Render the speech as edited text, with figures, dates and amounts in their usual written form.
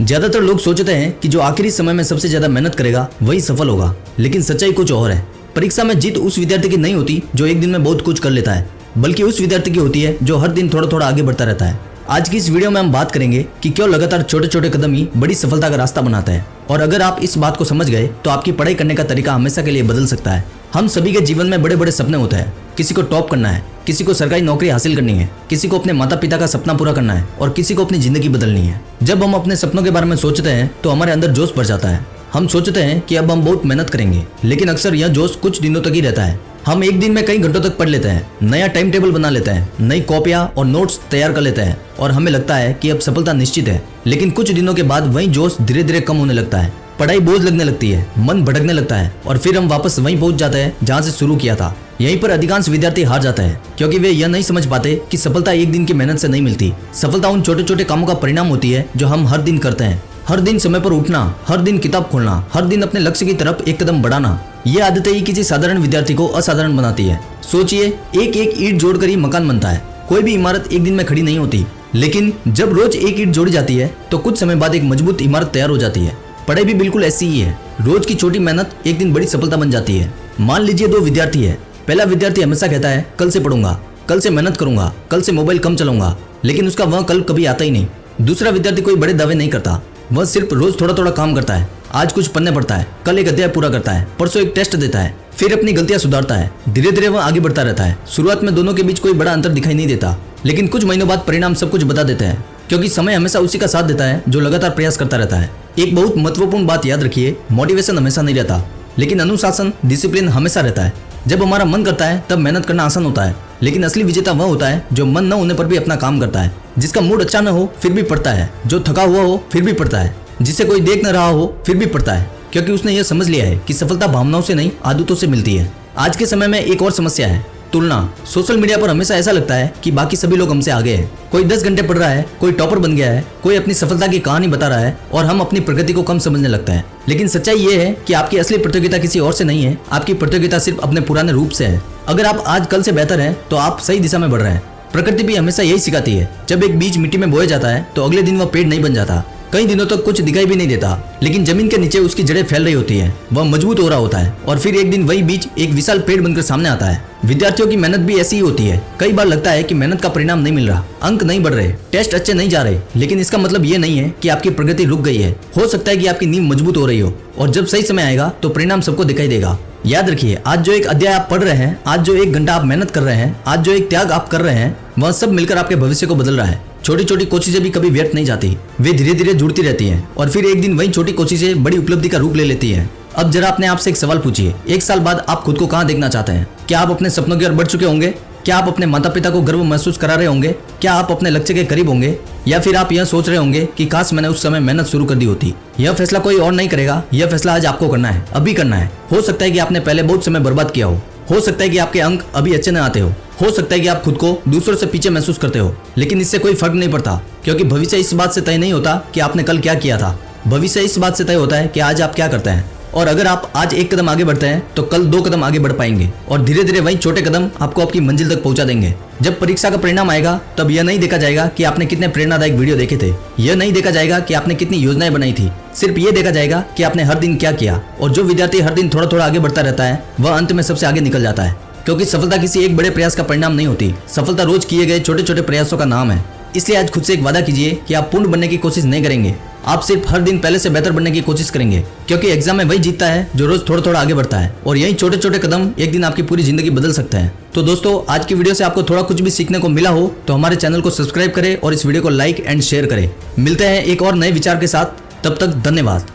ज्यादातर लोग सोचते हैं कि जो आखिरी समय में सबसे ज्यादा मेहनत करेगा वही सफल होगा, लेकिन सच्चाई कुछ और है। परीक्षा में जीत उस विद्यार्थी की नहीं होती जो एक दिन में बहुत कुछ कर लेता है, बल्कि उस विद्यार्थी की होती है जो हर दिन थोड़ा थोड़ा आगे बढ़ता रहता है। आज की इस वीडियो में हम बात करेंगे कि क्यों लगातार छोटे छोटे कदम ही बड़ी सफलता का रास्ता बनाता है, और अगर आप इस बात को समझ गए तो आपकी पढ़ाई करने का तरीका हमेशा के लिए बदल सकता है। हम सभी के जीवन में बड़े बड़े सपने होते हैं। किसी को टॉप करना है, किसी को सरकारी नौकरी हासिल करनी है, किसी को अपने माता पिता का सपना पूरा करना है और किसी को अपनी जिंदगी बदलनी है। जब हम अपने सपनों के बारे में सोचते हैं तो हमारे अंदर जोश भर जाता है। हम सोचते हैं कि अब हम बहुत मेहनत करेंगे, लेकिन अक्सर यह जोश कुछ दिनों तक ही रहता है। हम एक दिन में कई घंटों तक पढ़ लेते हैं, नया टाइम टेबल बना लेते हैं, नई कॉपियां और नोट्स तैयार कर लेते हैं और हमें लगता है कि अब सफलता निश्चित है। लेकिन कुछ दिनों के बाद वही जोश धीरे धीरे कम होने लगता है, पढ़ाई बोझ लगने लगती है, मन भटकने लगता है और फिर हम वापस वहीं पहुंच जाते हैं जहां से शुरू किया था। यहीं पर अधिकांश विद्यार्थी हार जाते हैं, क्योंकि वे यह नहीं समझ पाते कि सफलता एक दिन की मेहनत से नहीं मिलती। सफलता उन छोटे छोटे कामों का परिणाम होती है जो हम हर दिन करते हैं। हर दिन समय पर उठना, हर दिन किताब खोलना, हर दिन अपने लक्ष्य की तरफ एक कदम बढ़ाना, ये आदतें ही किसी साधारण विद्यार्थी को असाधारण बनाती है। सोचिए, एक एक ईंट जोड़कर ही मकान बनता है। कोई भी इमारत एक दिन में खड़ी नहीं होती, लेकिन जब रोज एक ईंट जोड़ी जाती है तो कुछ समय बाद एक मजबूत इमारत तैयार हो जाती है। पढ़ाई भी बिल्कुल ऐसी ही है। रोज की छोटी मेहनत एक दिन बड़ी सफलता बन जाती है। मान लीजिए दो विद्यार्थी है। पहला विद्यार्थी हमेशा कहता है कल से पढ़ूंगा, कल से मेहनत करूंगा, कल से मोबाइल कम चलाऊंगा, लेकिन उसका वह कल कभी आता ही नहीं। दूसरा विद्यार्थी कोई बड़े दावे नहीं करता, वह सिर्फ रोज थोड़ा थोड़ा काम करता है। आज कुछ पढ़ने पड़ता है, कल एक अध्याय पूरा करता है, परसों एक टेस्ट देता है, फिर अपनी गलतियां सुधारता है। धीरे धीरे वह आगे बढ़ता रहता है। शुरुआत में दोनों के बीच कोई बड़ा अंतर दिखाई नहीं देता, लेकिन कुछ महीनों बाद परिणाम सब कुछ बता देते हैं, क्योंकि समय हमेशा उसी का साथ देता है जो लगातार प्रयास करता रहता है। एक बहुत महत्वपूर्ण बात याद रखिए, मोटिवेशन हमेशा नहीं रहता, लेकिन अनुशासन, डिसिप्लिन हमेशा रहता है। जब हमारा मन करता है तब मेहनत करना आसान होता है, लेकिन असली विजेता वह होता है जो मन न होने पर भी अपना काम करता है, जिसका मूड अच्छा न हो फिर भी पढ़ता है, जो थका हुआ हो फिर भी पढ़ता है, जिसे कोई देख न रहा हो फिर भी पढ़ता है, क्योंकि उसने यह समझ लिया है कि सफलता भावनाओं से नहीं आदतों से मिलती है। आज के समय में एक और समस्या है, तुलना। सोशल मीडिया पर हमेशा ऐसा लगता है कि बाकी सभी लोग हमसे आगे हैं। कोई 10 घंटे पढ़ रहा है, कोई टॉपर बन गया है, कोई अपनी सफलता की कहानी बता रहा है और हम अपनी प्रगति को कम समझने लगते हैं। लेकिन सच्चाई ये है कि आपकी असली प्रतियोगिता किसी और से नहीं है, आपकी प्रतियोगिता सिर्फ अपने पुराने रूप से है। अगर आप आज कल से बेहतर हैं तो आप सही दिशा में बढ़ रहे हैं। प्रकृति भी हमेशा यही सिखाती है, जब एक बीज मिट्टी में बोया जाता है तो अगले दिन वह पेड़ नहीं बन जाता। कई दिनों तक कुछ दिखाई भी नहीं देता, लेकिन जमीन के नीचे उसकी जड़ें फैल रही होती है, वह मजबूत हो रहा होता है और फिर एक दिन वही बीज एक विशाल पेड़ बनकर सामने आता है। विद्यार्थियों की मेहनत भी ऐसी ही होती है। कई बार लगता है कि मेहनत का परिणाम नहीं मिल रहा, अंक नहीं बढ़ रहे, टेस्ट अच्छे नहीं जा रहे, लेकिन इसका मतलब ये नहीं है कि आपकी प्रगति रुक गई है। हो सकता है कि आपकी नींव मजबूत हो रही हो, और जब सही समय आएगा तो परिणाम सबको दिखाई देगा। याद रखिए, आज जो एक अध्याय आप पढ़ रहे हैं, आज जो एक घंटा आप मेहनत कर रहे हैं, आज जो एक त्याग आप कर रहे हैं, वह सब मिलकर आपके भविष्य को बदल रहा है। छोटी छोटी कोशिशें भी कभी व्यर्थ नहीं जाती, वे धीरे धीरे जुड़ती रहती हैं और फिर एक दिन वही छोटी कोशिशें बड़ी उपलब्धि का रूप ले लेती हैं। अब जरा अपने आप से एक सवाल पूछिए, 1 साल बाद आप खुद को कहाँ देखना चाहते हैं? क्या आप अपने सपनों की ओर बढ़ चुके होंगे? क्या आप अपने माता पिता को गर्व महसूस करा रहे होंगे? क्या आप अपने लक्ष्य के करीब होंगे? या फिर आप यह सोच रहे होंगे कि काश मैंने उस समय मेहनत शुरू कर दी होती? यह फैसला कोई और नहीं करेगा, यह फैसला आज आपको करना है, अभी करना है। हो सकता है कि आपने पहले बहुत समय बर्बाद किया हो सकता है कि आपके अंक अभी अच्छे न आते हो सकता है कि आप खुद को दूसरों से पीछे महसूस करते हो, लेकिन इससे कोई फर्क नहीं पड़ता, क्योंकि भविष्य इस बात से तय नहीं होता कि आपने कल क्या किया था। भविष्य इस बात से तय होता है कि आज आप क्या करते हैं। और अगर आप आज एक कदम आगे बढ़ते हैं तो कल 2 कदम आगे बढ़ पाएंगे, और धीरे धीरे वही छोटे कदम आपको आपकी मंजिल तक पहुंचा देंगे। जब परीक्षा का परिणाम आएगा तब यह नहीं देखा जाएगा कि आपने कितने प्रेरणादायक वीडियो देखे थे, यह नहीं देखा जाएगा कि आपने कितनी योजनाएं बनाई थी, सिर्फ ये देखा जाएगा कि आपने हर दिन क्या किया। और जो विद्यार्थी हर दिन थोड़ा थोड़ा आगे बढ़ता रहता है वह अंत में सबसे आगे निकल जाता है, क्योंकि सफलता किसी एक बड़े प्रयास का परिणाम नहीं होती, सफलता रोज किए गए छोटे छोटे प्रयासों का नाम है। इसलिए आज खुद से एक वादा कीजिए कि आप पूर्ण बनने की कोशिश नहीं करेंगे, आप सिर्फ हर दिन पहले से बेहतर बनने की कोशिश करेंगे, क्योंकि एग्जाम में वही जीतता है जो रोज थोड़ा थोड़ा आगे बढ़ता है, और यही छोटे छोटे कदम एक दिन आपकी पूरी जिंदगी बदल सकते हैं। तो दोस्तों, आज की वीडियो से आपको थोड़ा कुछ भी सीखने को मिला हो तो हमारे चैनल को सब्सक्राइब करें और इस वीडियो को लाइक एंड शेयर करें। मिलते हैं एक और नए विचार के साथ, तब तक धन्यवाद।